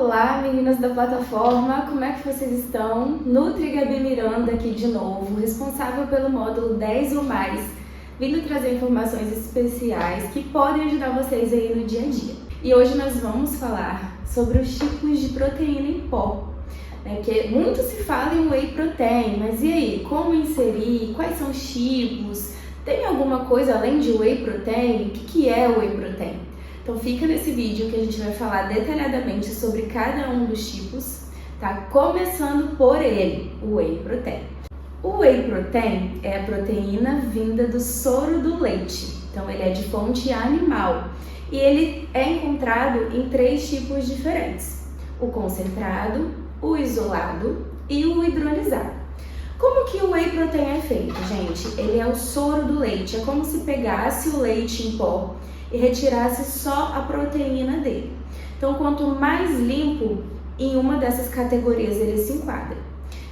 Olá, meninas da plataforma, como é que vocês estão? Nutri Gabi Miranda aqui de novo, responsável pelo módulo 10 ou mais, vindo trazer informações especiais que podem ajudar vocês aí no dia a dia. E hoje nós vamos falar sobre os tipos de proteína em pó. Que muito se fala em whey protein, mas e aí, como inserir, quais são os tipos? Tem alguma coisa além de whey protein? O que é o whey protein? Então fica nesse vídeo que a gente vai falar detalhadamente sobre cada um dos tipos, tá? Começando por ele, o whey protein. O whey protein é a proteína vinda do soro do leite, então ele é de fonte animal e ele é encontrado em 3 tipos diferentes: o concentrado, o isolado e o hidrolisado. Como que o whey protein é feito, gente? Ele é o soro do leite, é como se pegasse o leite em pó e retirasse só a proteína dele. Então, quanto mais limpo, em uma dessas categorias ele se enquadra.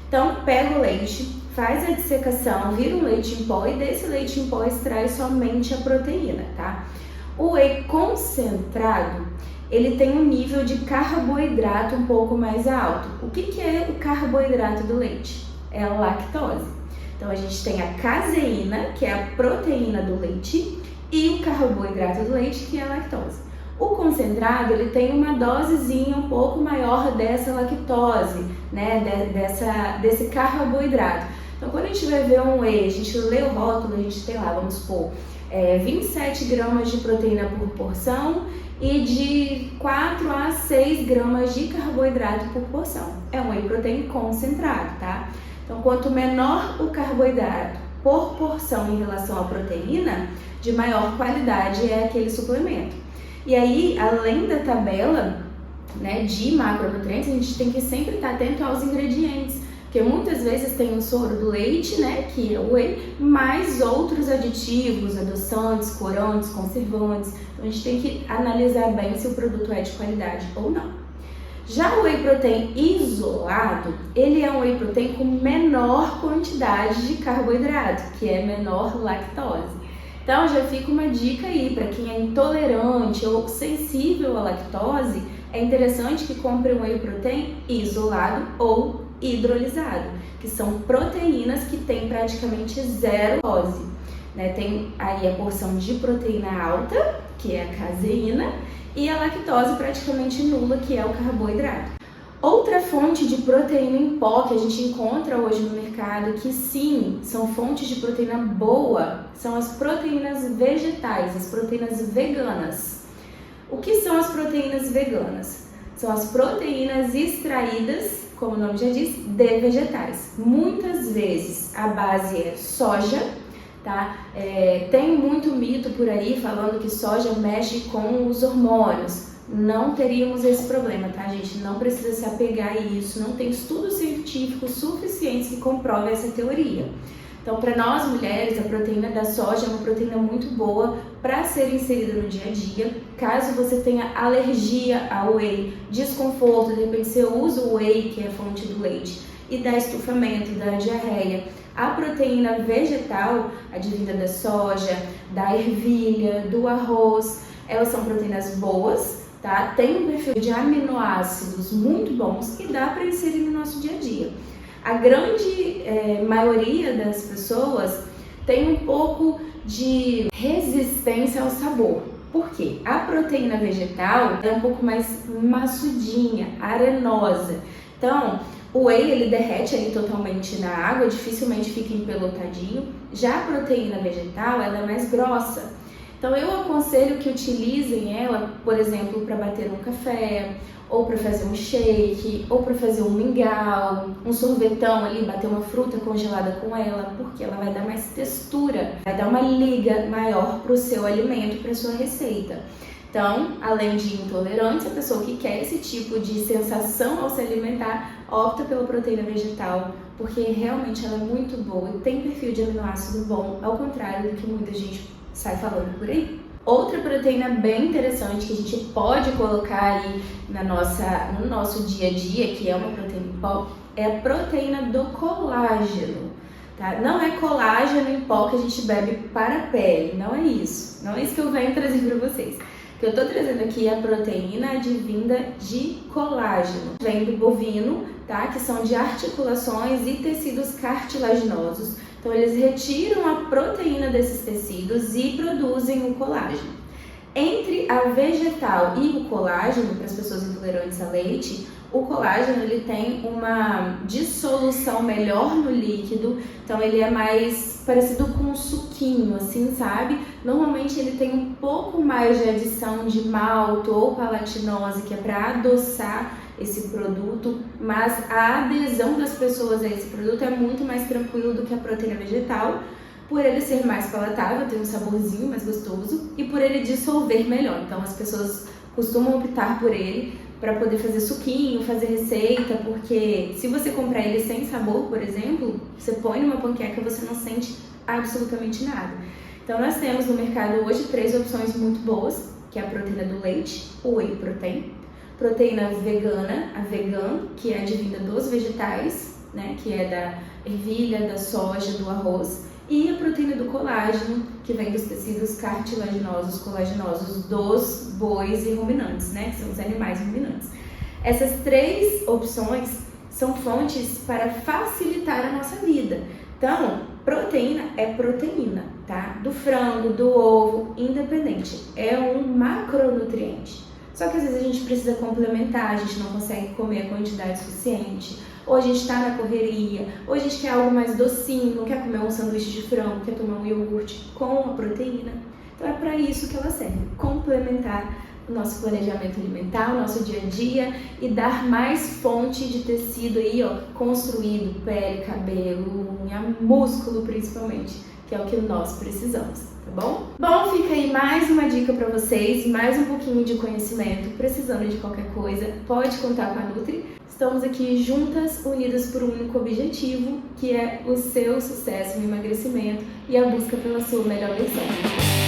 Então, pega o leite, faz a dissecação, vira um leite em pó e desse leite em pó extrai somente a proteína, tá? O whey concentrado, ele tem um nível de carboidrato um pouco mais alto. O que é o carboidrato do leite? É a lactose. Então, a gente tem a caseína, que é a proteína do leite, e o carboidrato do leite, que é a lactose. O concentrado, ele tem uma dosezinha um pouco maior dessa lactose, né, desse carboidrato. Então, quando a gente vai ver um whey, a gente lê o rótulo, a gente tem lá, vamos supor, 27 gramas de proteína por porção e de 4 a 6 gramas de carboidrato por porção. É um whey protein concentrado, tá? Então, quanto menor o carboidrato por porção em relação à proteína, de maior qualidade é aquele suplemento. E aí, além da tabela, né, de macronutrientes, a gente tem que sempre estar atento aos ingredientes, porque muitas vezes tem o soro do leite, né, que é o whey, mais outros aditivos, adoçantes, corantes, conservantes. Então a gente tem que analisar bem se o produto é de qualidade ou não. Já o whey protein isolado, ele é um whey protein com menor quantidade de carboidrato, que é menor lactose. Então já fica uma dica aí para quem é intolerante ou sensível à lactose, é interessante que compre um whey protein isolado ou hidrolisado, que são proteínas que têm praticamente zero lactose, né? Tem aí a porção de proteína alta, que é a caseína, e a lactose praticamente nula, que é o carboidrato. Outra fonte de proteína em pó que a gente encontra hoje no mercado, que sim, são fontes de proteína boa, são as proteínas vegetais, as proteínas veganas. O que são as proteínas veganas? São as proteínas extraídas, como o nome já diz, de vegetais. Muitas vezes a base é soja, tá? Tem muito mito por aí falando que soja mexe com os hormônios. Não teríamos esse problema, tá, gente? Não precisa se apegar a isso, não tem estudos científicos suficientes que comprovem essa teoria. Então, para nós mulheres, a proteína da soja é uma proteína muito boa para ser inserida no dia a dia. Caso você tenha alergia ao whey, desconforto, de repente você usa o whey, que é a fonte do leite, e dá estufamento, dá diarreia. A proteína vegetal, advinda da soja, da ervilha, do arroz, elas são proteínas boas, tá? Tem um perfil de aminoácidos muito bons que dá para inserir no nosso dia a dia. A grande maioria das pessoas tem um pouco de resistência ao sabor. Por quê? A proteína vegetal é um pouco mais maçudinha, arenosa. Então, o whey ele derrete ali totalmente na água, dificilmente fica empelotadinho. Já a proteína vegetal ela é mais grossa. Então eu aconselho que utilizem ela, por exemplo, para bater um café, ou para fazer um shake, ou para fazer um mingau, um sorvetão ali, bater uma fruta congelada com ela, porque ela vai dar mais textura, vai dar uma liga maior para o seu alimento, para a sua receita. Então, além de intolerância, a pessoa que quer esse tipo de sensação ao se alimentar, opta pela proteína vegetal, porque realmente ela é muito boa e tem perfil de aminoácido bom, ao contrário do que muita gente sai falando por aí. Outra proteína bem interessante que a gente pode colocar aí no nosso dia a dia, que é uma proteína em pó, é a proteína do colágeno. Tá? Não é colágeno em pó que a gente bebe para a pele, não é isso. Não é isso que eu venho trazer para vocês. que eu tô trazendo aqui é a proteína advinda de colágeno. Vem do bovino, tá? Que são de articulações e tecidos cartilaginosos. Então eles retiram a proteína desses tecidos e produzem o colágeno. Entre a vegetal e o colágeno, para as pessoas intolerantes a leite, o colágeno ele tem uma dissolução melhor no líquido, então ele é mais parecido com um suquinho, assim, sabe? Normalmente ele tem um pouco mais de adição de malto ou palatinose, que é para adoçar esse produto, mas a adesão das pessoas a esse produto é muito mais tranquilo do que a proteína vegetal, por ele ser mais palatável, ter um saborzinho mais gostoso e por ele dissolver melhor. Então as pessoas costumam optar por ele para poder fazer suquinho, fazer receita, porque se você comprar ele sem sabor, por exemplo, você põe numa panqueca e você não sente absolutamente nada. Então nós temos no mercado hoje 3 opções muito boas, que é a proteína do leite, o whey protein, proteína vegana, a vegan, que é advinda dos vegetais, né, que é da ervilha, da soja, do arroz, e a proteína do colágeno, que vem dos tecidos cartilaginosos, colaginosos dos bois e ruminantes, né? Que são os animais ruminantes. Essas 3 opções são fontes para facilitar a nossa vida. Então, proteína é proteína, tá? Do frango, do ovo, independente. É um macronutriente. Só que às vezes a gente precisa complementar, a gente não consegue comer a quantidade suficiente. Ou a gente está na correria, ou a gente quer algo mais docinho, quer comer um sanduíche de frango, quer tomar um iogurte com a proteína. Então é para isso que ela serve, complementar o nosso planejamento alimentar, o nosso dia a dia e dar mais fonte de tecido aí, ó, construído, pele, cabelo, unha, músculo principalmente, que é o que nós precisamos, tá bom? Bom, fica aí mais uma dica para vocês, mais um pouquinho de conhecimento, precisando de qualquer coisa, pode contar com a Nutri. Estamos aqui juntas, unidas por um único objetivo, que é o seu sucesso no emagrecimento e a busca pela sua melhor versão.